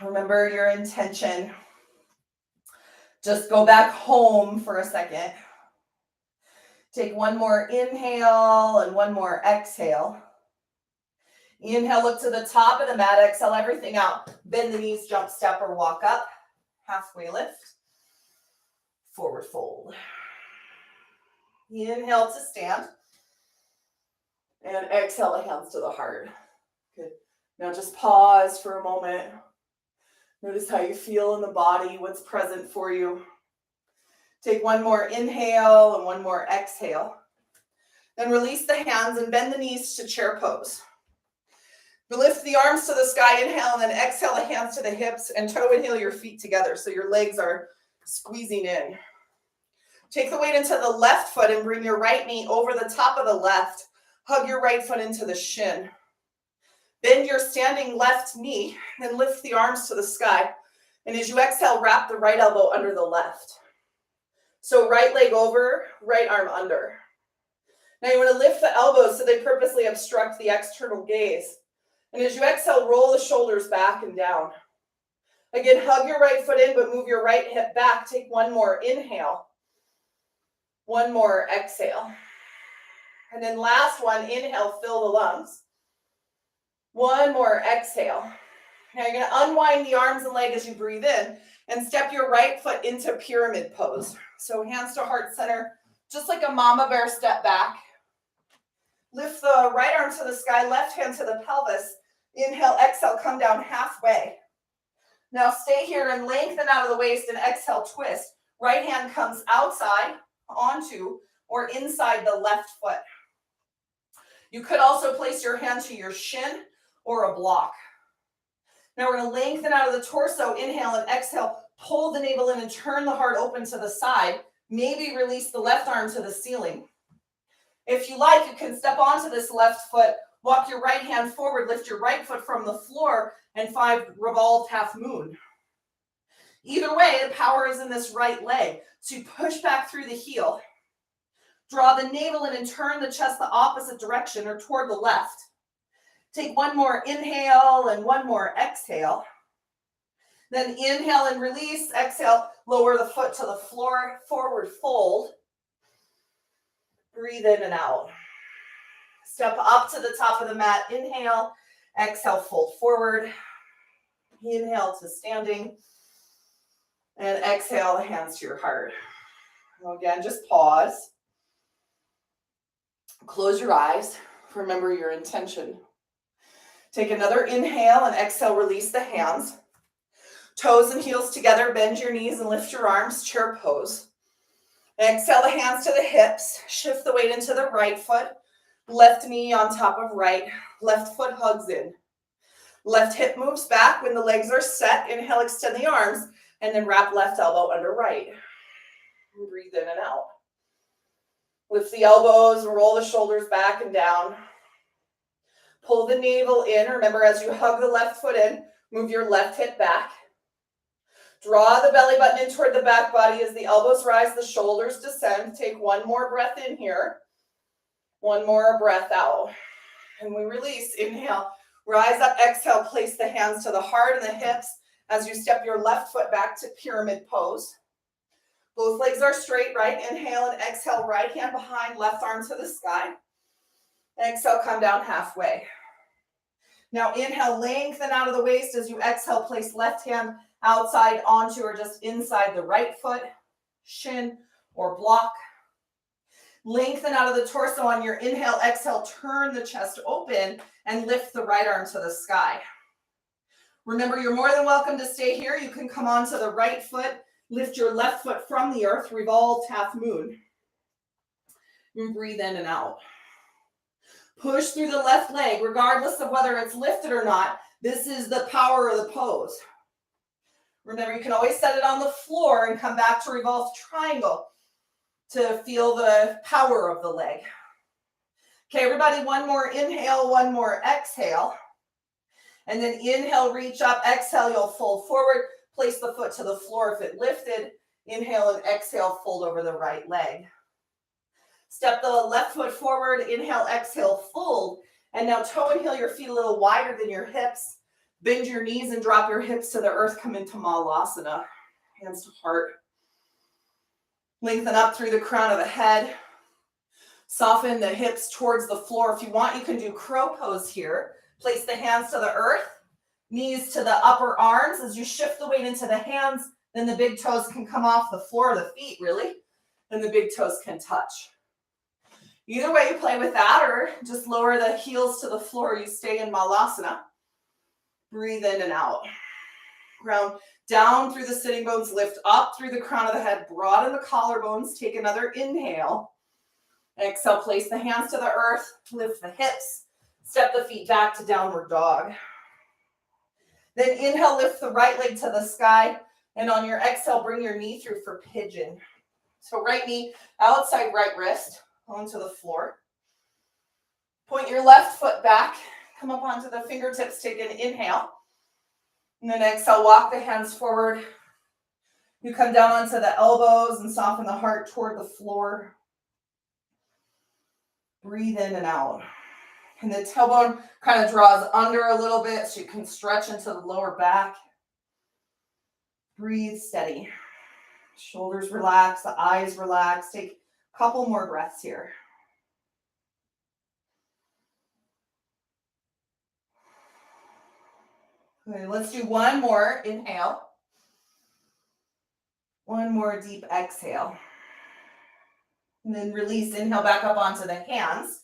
Remember your intention. Just go back home for a second. Take one more inhale and one more exhale. Inhale, look to the top of the mat. Exhale everything out. Bend the knees, jump, step, or walk up. Halfway lift. Forward fold. Inhale to stand. And exhale the hands to the heart. Good. Now just pause for a moment. Notice how you feel in the body, what's present for you. Take one more inhale and one more exhale. Then release the hands and bend the knees to chair pose. Lift the arms to the sky, inhale, and then exhale the hands to the hips and toe and heel your feet together so your legs are squeezing in. Take the weight into the left foot and bring your right knee over the top of the left. Hug your right foot into the shin. Bend your standing left knee, then lift the arms to the sky. And as you exhale, wrap the right elbow under the left. So right leg over, right arm under. Now you want to lift the elbows so they purposely obstruct the external gaze. And as you exhale, roll the shoulders back and down. Again, hug your right foot in, but move your right hip back. Take one more inhale. One more exhale. And then last one, inhale, fill the lungs. One more exhale. Now you're going to unwind the arms and leg as you breathe in and step your right foot into pyramid pose. So hands to heart center, just like a mama bear step back. Lift the right arm to the sky, left hand to the pelvis. Inhale, exhale, come down halfway. Now stay here and lengthen out of the waist and exhale, twist. Right hand comes outside onto or inside the left foot. You could also place your hand to your shin or a block. Now we're going to lengthen out of the torso. Inhale and exhale. Pull the navel in and turn the heart open to the side. Maybe release the left arm to the ceiling. If you like, you can step onto this left foot, walk your right hand forward, lift your right foot from the floor, and 5 revolved half moon. Either way, the power is in this right leg. So you push back through the heel. Draw the navel in and turn the chest the opposite direction or toward the left. Take one more inhale and one more exhale. Then inhale and release. Exhale, lower the foot to the floor, forward fold. Breathe in and out. Step up to the top of the mat. Inhale, exhale, fold forward. Inhale to standing. And exhale, hands to your heart. Again, just pause. Close your eyes. Remember your intention. Take another inhale and exhale, release the hands. Toes and heels together, bend your knees and lift your arms, chair pose. Exhale the hands to the hips, shift the weight into the right foot, left knee on top of right, left foot hugs in. Left hip moves back when the legs are set. Inhale, extend the arms, and then wrap left elbow under right. Breathe in and out. Lift the elbows and roll the shoulders back and down. Pull the navel in. Remember, as you hug the left foot in, move your left hip back. Draw the belly button in toward the back body as the elbows rise, the shoulders descend. Take one more breath in here. One more breath out. And we release. Inhale, rise up, exhale, place the hands to the heart and the hips as you step your left foot back to pyramid pose. Both legs are straight, right? Inhale and exhale, right hand behind, left arm to the sky. Exhale, come down halfway. Now inhale, lengthen out of the waist as you exhale, place left hand outside onto or just inside the right foot, shin or block. Lengthen out of the torso on your inhale, exhale, turn the chest open and lift the right arm to the sky. Remember, you're more than welcome to stay here. You can come onto the right foot, lift your left foot from the earth, revolved half moon. And breathe in and out. Push through the left leg, regardless of whether it's lifted or not. This is the power of the pose. Remember, you can always set it on the floor and come back to revolved triangle to feel the power of the leg. Okay, everybody, one more inhale, one more exhale. And then inhale, reach up, exhale, you'll fold forward. Place the foot to the floor if it lifted. Inhale and exhale, fold over the right leg. Step the left foot forward, inhale, exhale, fold. And now toe and heel your feet a little wider than your hips. Bend your knees and drop your hips to the earth. Come into Malasana, hands to heart. Lengthen up through the crown of the head. Soften the hips towards the floor. If you want, you can do crow pose here. Place the hands to the earth, knees to the upper arms. As you shift the weight into the hands, then the big toes can come off the floor, the feet really, and the big toes can touch. Either way, you play with that, or just lower the heels to the floor. You stay in Malasana. Breathe in and out. Ground down through the sitting bones, lift up through the crown of the head, broaden the collarbones. Take another inhale. Exhale, place the hands to the earth, lift the hips, step the feet back to downward dog. Then inhale, lift the right leg to the sky, and on your exhale, bring your knee through for pigeon. So right knee outside right wrist onto the floor. Point your left foot back, come up onto the fingertips, take an inhale. And then exhale, walk the hands forward. You come down onto the elbows and soften the heart toward the floor. Breathe in and out. And the tailbone kind of draws under a little bit so you can stretch into the lower back. Breathe steady. Shoulders relax, the eyes relax. Take a couple more breaths here. Okay, let's do one more inhale. One more deep exhale. And then release, inhale back up onto the hands.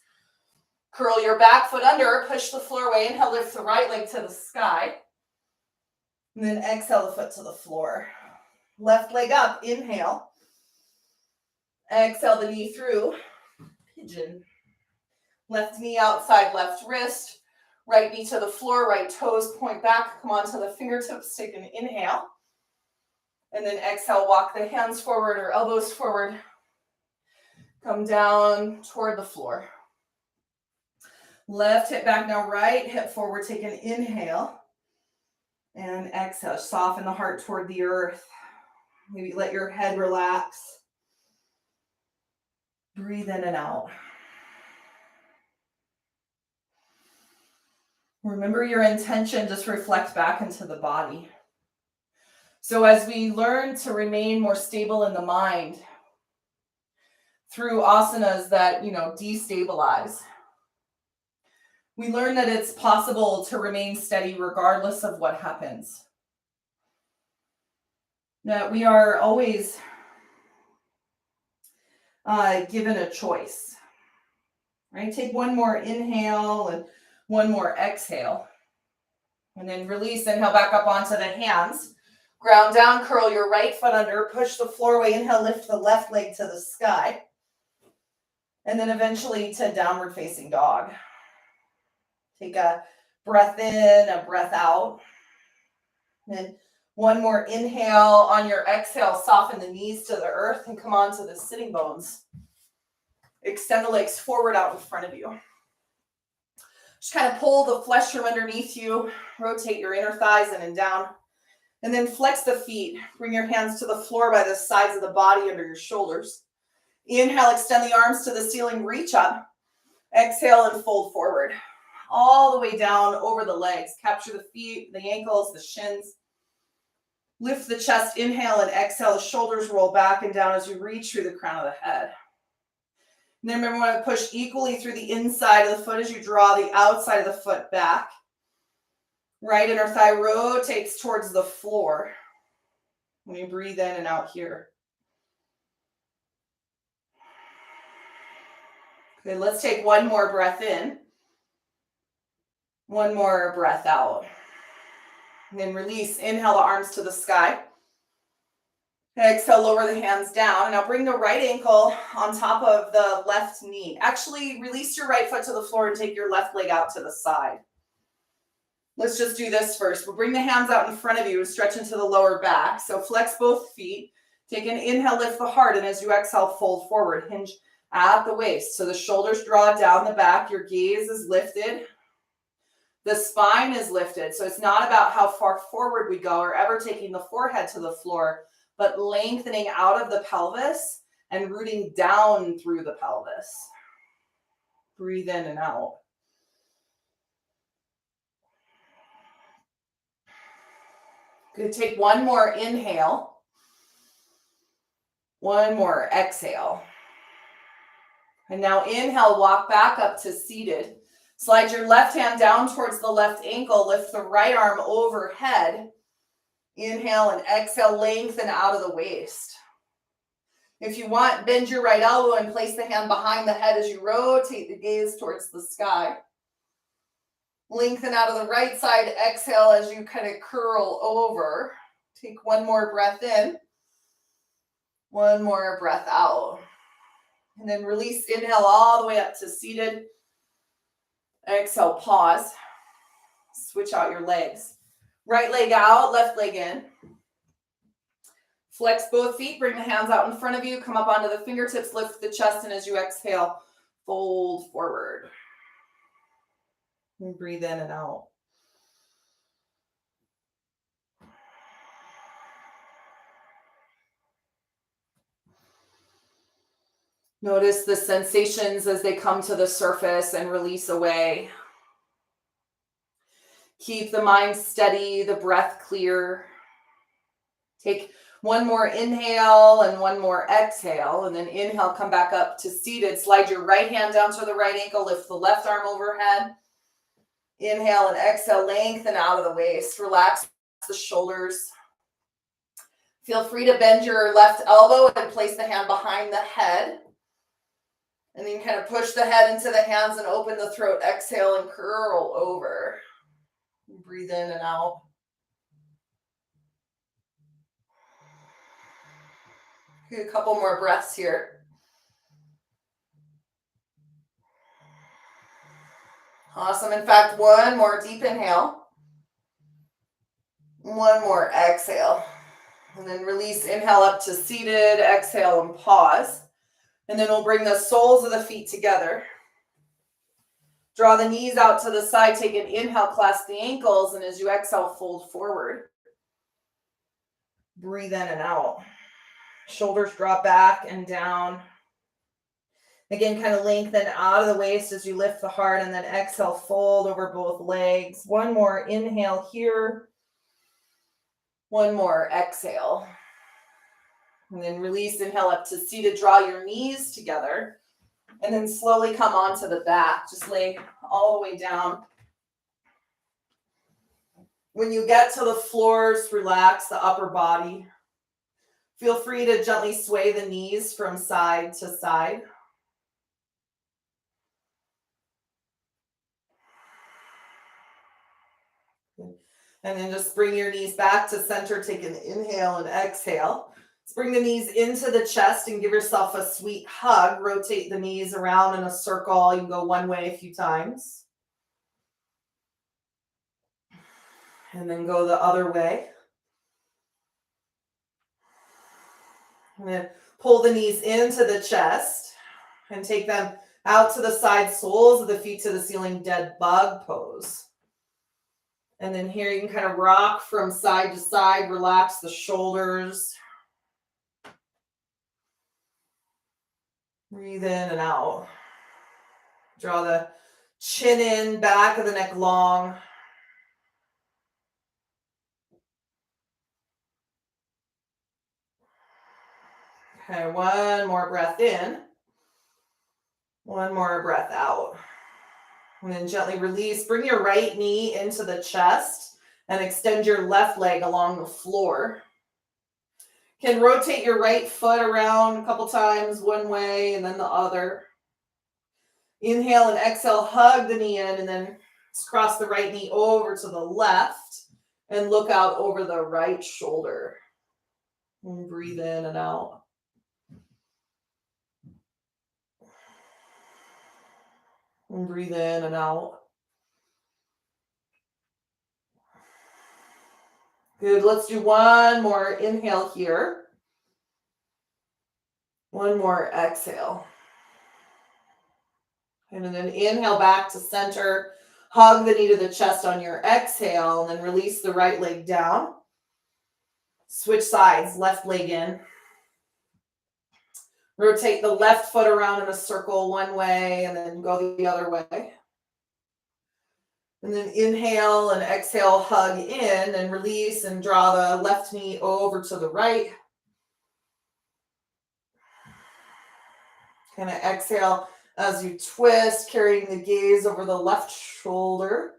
Curl your back foot under, push the floor away. Inhale, lift the right leg to the sky. And then exhale the foot to the floor. Left leg up, inhale. Exhale the knee through, pigeon. Left knee outside left wrist. Right knee to the floor, right toes point back. Come onto the fingertips, take an inhale. And then exhale, walk the hands forward or elbows forward. Come down toward the floor. Left hip back, now right hip forward. Take an inhale. And exhale, soften the heart toward the earth. Maybe let your head relax. Breathe in and out. Remember your intention, just reflect back into the body. So as we learn to remain more stable in the mind through asanas that, destabilize, we learn that it's possible to remain steady regardless of what happens. That we are always given a choice, right? Take one more inhale and one more exhale. And then release, inhale back up onto the hands. Ground down, curl your right foot under, push the floor away, inhale, lift the left leg to the sky. And then eventually to downward facing dog. Take a breath in, a breath out. And then one more inhale. On your exhale, soften the knees to the earth and come onto the sitting bones. Extend the legs forward out in front of you. Just kind of pull the flesh from underneath you. Rotate your inner thighs in and down. And then flex the feet. Bring your hands to the floor by the sides of the body under your shoulders. Inhale, extend the arms to the ceiling, reach up. Exhale and fold forward. All the way down over the legs. Capture the feet, the ankles, the shins. Lift the chest, inhale and exhale. The shoulders roll back and down as you reach through the crown of the head. And then remember, we want to push equally through the inside of the foot as you draw the outside of the foot back. Right inner thigh rotates towards the floor. When you breathe in and out here. Okay, let's take one more breath in. One more breath out. And then release. Inhale the arms to the sky. Exhale, lower the hands down. And now bring the right ankle on top of the left knee. Actually, release your right foot to the floor and take your left leg out to the side. Let's just do this first. We'll bring the hands out in front of you and stretch into the lower back. So flex both feet. Take an inhale, lift the heart. And as you exhale, fold forward. Hinge at the waist. So the shoulders draw down the back. Your gaze is lifted. The spine is lifted. So it's not about how far forward we go or ever taking the forehead to the floor, but lengthening out of the pelvis and rooting down through the pelvis. Breathe in and out. Good. Take one more inhale. One more exhale. And now inhale, walk back up to seated. Slide your left hand down towards the left ankle. Lift the right arm overhead. Inhale and exhale, lengthen out of the waist. If you want, bend your right elbow and place the hand behind the head as you rotate the gaze towards the sky. Lengthen out of the right side, exhale as you kind of curl over. Take one more breath in. One more breath out. And then release, inhale all the way up to seated. Exhale, pause. Switch out your legs. Right leg out, left leg in. Flex both feet, bring the hands out in front of you. Come up onto the fingertips, lift the chest, and as you exhale, fold forward. And breathe in and out. Notice the sensations as they come to the surface and release away. Keep the mind steady, the breath clear. Take one more inhale and one more exhale, and then inhale, come back up to seated. Slide your right hand down to the right ankle, lift the left arm overhead. Inhale and exhale, lengthen out of the waist. Relax the shoulders. Feel free to bend your left elbow and place the hand behind the head. And then kind of push the head into the hands and open the throat. Exhale and curl over. Breathe in and out. A couple more breaths here. Awesome. In fact, one more deep inhale. One more exhale. And then release, inhale up to seated, exhale and pause. And then we'll bring the soles of the feet together. Draw the knees out to the side. Take an inhale, clasp the ankles, and as you exhale, fold forward. Breathe in and out. Shoulders drop back and down. Again, kind of lengthen out of the waist as you lift the heart, and then exhale, fold over both legs. One more inhale here. One more exhale. And then release, inhale up to seated. Draw your knees together. And then slowly come onto the back. Just lay all the way down. When you get to the floor, just relax the upper body. Feel free to gently sway the knees from side to side. And then just bring your knees back to center. Take an inhale and exhale. Let's bring the knees into the chest and give yourself a sweet hug. Rotate the knees around in a circle. You can go one way a few times. And then go the other way. And then pull the knees into the chest and take them out to the side, soles of the feet to the ceiling, dead bug pose. And then here you can kind of rock from side to side, relax the shoulders. Breathe in and out. Draw the chin in, back of the neck long. Okay, one more breath in. One more breath out. And then gently release. Bring your right knee into the chest and extend your left leg along the floor. You can rotate your right foot around a couple times, one way and then the other. Inhale and exhale, hug the knee in, and then cross the right knee over to the left and look out over the right shoulder. And breathe in and out. And breathe in and out. Good. Let's do one more inhale here. One more exhale. And then inhale back to center. Hug the knee to the chest on your exhale, and then release the right leg down. Switch sides, left leg in. Rotate the left foot around in a circle one way and then go the other way. And then inhale and exhale, hug in and release and draw the left knee over to the right. Kind of exhale as you twist, carrying the gaze over the left shoulder.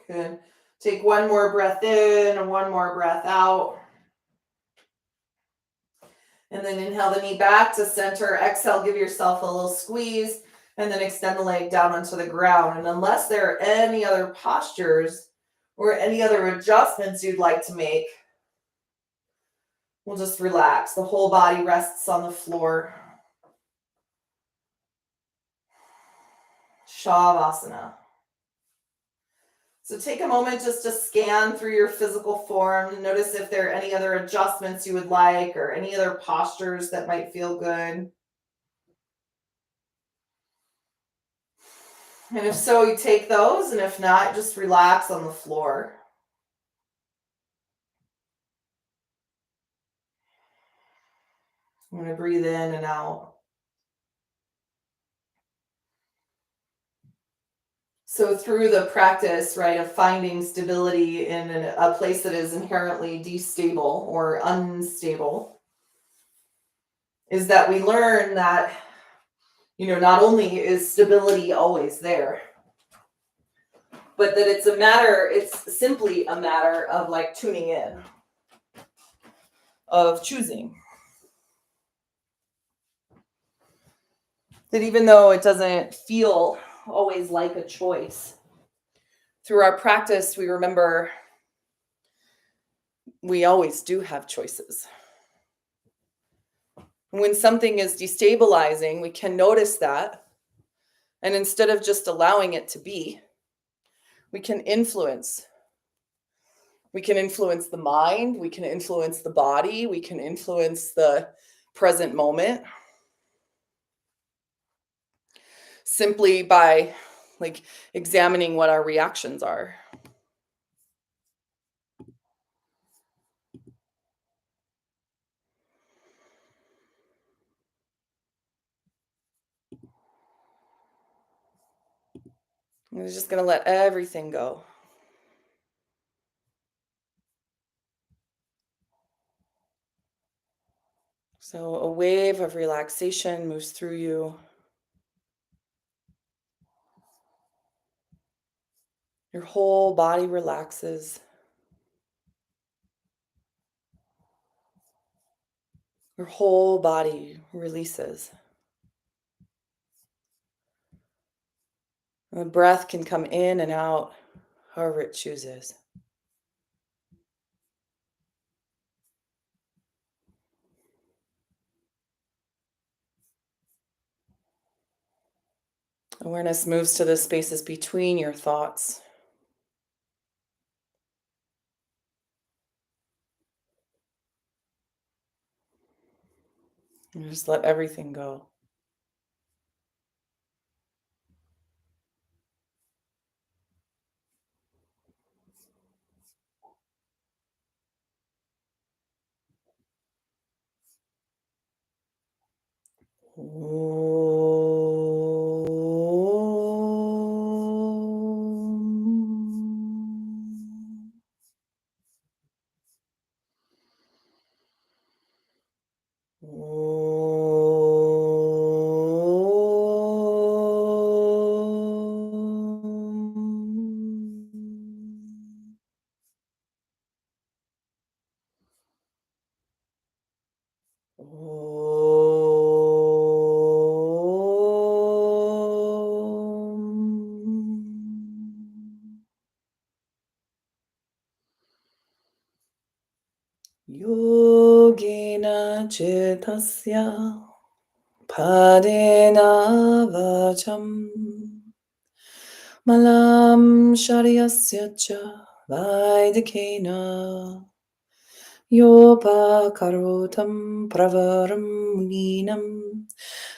Good. Take one more breath in and one more breath out. And then inhale the knee back to center. Exhale, give yourself a little squeeze. And then extend the leg down onto the ground. And unless there are any other postures or any other adjustments you'd like to make, we'll just relax. The whole body rests on the floor. Shavasana. So take a moment just to scan through your physical form and notice if there are any other adjustments you would like or any other postures that might feel good. And if so, you take those, and if not, just relax on the floor. I'm going to breathe in and out. So through the practice, right, of finding stability in a place that is inherently destable or unstable, is that we learn that, not only is stability always there, but that it's simply a matter of like tuning in, of choosing. That even though it doesn't feel always like a choice, through our practice, we remember we always do have choices. When something is destabilizing, we can notice that. And instead of just allowing it to be, we can influence. We can influence the mind, we can influence the body, we can influence the present moment. Simply by examining what our reactions are. I'm just going to let everything go. So a wave of relaxation moves through you. Your whole body relaxes. Your whole body releases. And the breath can come in and out however it chooses. Awareness moves to the spaces between your thoughts. And just let everything go. Yogena Chitasya Padena Vacham Malam Sharyasya Cha Vaidikena Yopa Karotam Pravaram Muninam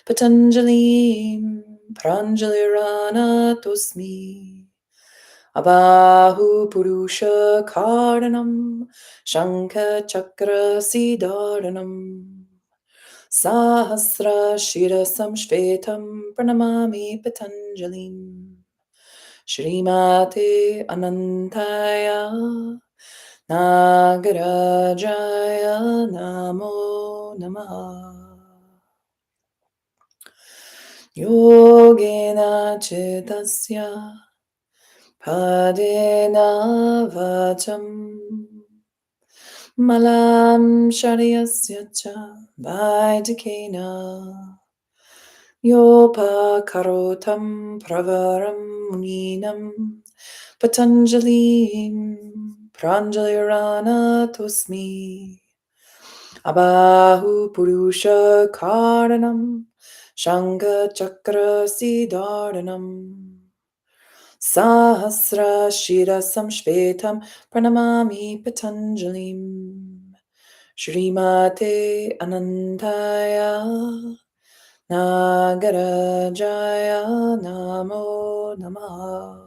Patanjalim Pranjalirana Tosmi Abahu Purusha Karanam Shankha Chakra Siddharanam Sahasra Shirasam Shvetam Pranamami Patanjalim Shrimate Anantaya Nagarajaya Namo Namaha Yogena Chitasya Padena Vacham Malam Sharyasya Cha Vaidikena Yopa Karotam Pravaram Muninam Patanjalim Pranjalirana Tosmi Abahu Purusha Karanam Shankha Chakra Siddharanam Sahasra Shirasam Shvetam Pranamami Patanjalim Shrimate Anantaya Nagarajaya Namo Namaha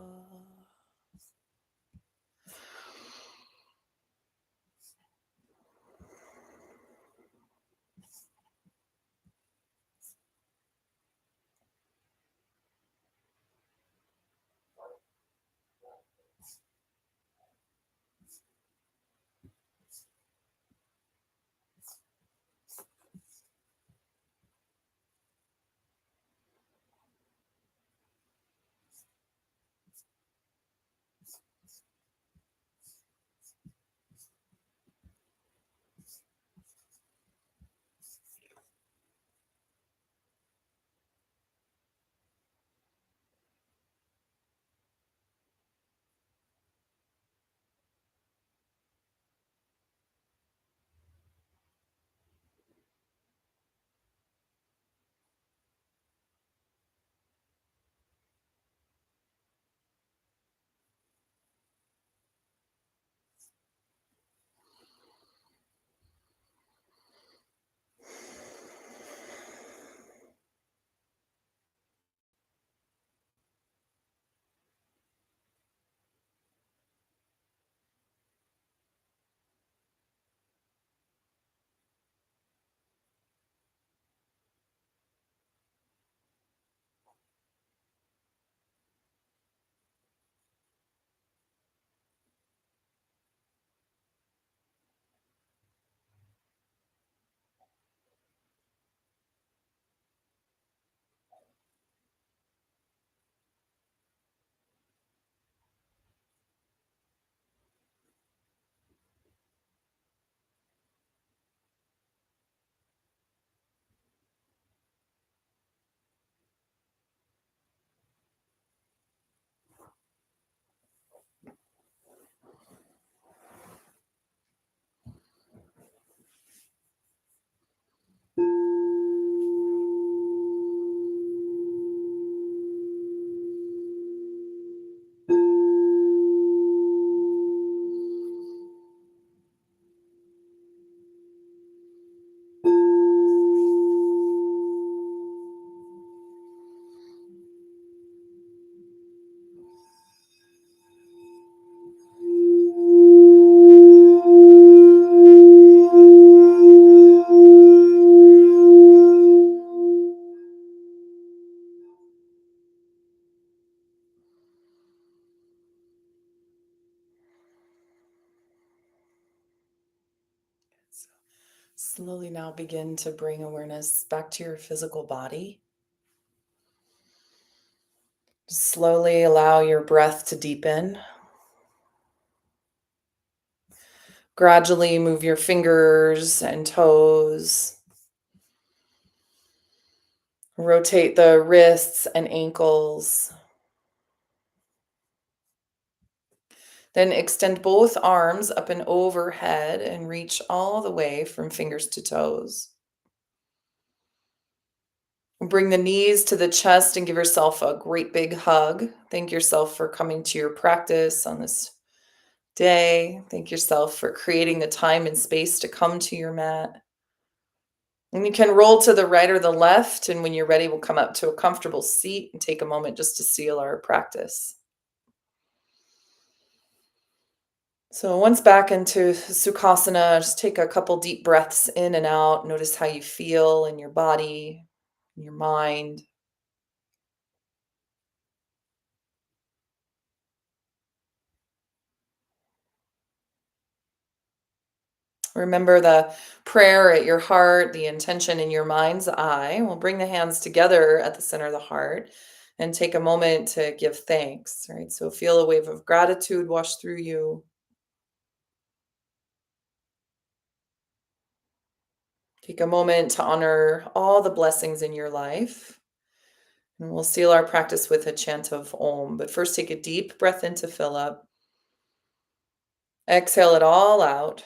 Slowly now begin to bring awareness back to your physical body. Slowly allow your breath to deepen. Gradually move your fingers and toes. Rotate the wrists and ankles. Then extend both arms up and overhead and reach all the way from fingers to toes. Bring the knees to the chest and give yourself a great big hug. Thank yourself for coming to your practice on this day. Thank yourself for creating the time and space to come to your mat. And you can roll to the right or the left. And when you're ready, we'll come up to a comfortable seat and take a moment just to seal our practice. So once back into Sukhasana, just take a couple deep breaths in and out. Notice how you feel in your body, in your mind. Remember the prayer at your heart, the intention in your mind's eye. We'll bring the hands together at the center of the heart and take a moment to give thanks, right? So feel a wave of gratitude wash through you. Take a moment to honor all the blessings in your life. And we'll seal our practice with a chant of Om. But first, take a deep breath in to fill up. Exhale it all out.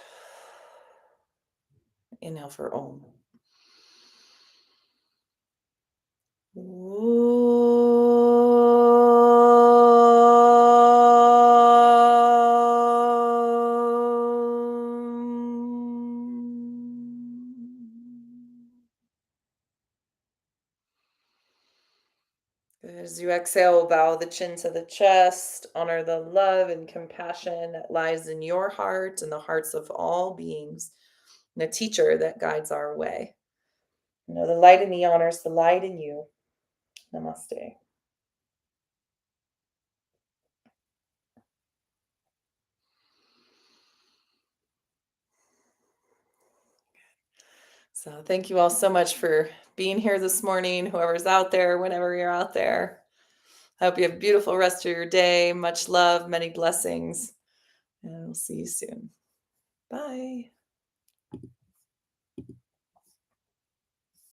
Inhale for Om. Good. As you exhale, bow the chin to the chest. Honor the love and compassion that lies in your heart and the hearts of all beings, and the teacher that guides our way. The light in me honors the light in you. Namaste. So thank you all so much for being here this morning, whoever's out there, whenever you're out there. I hope you have a beautiful rest of your day. Much love, many blessings, and we'll see you soon. Bye.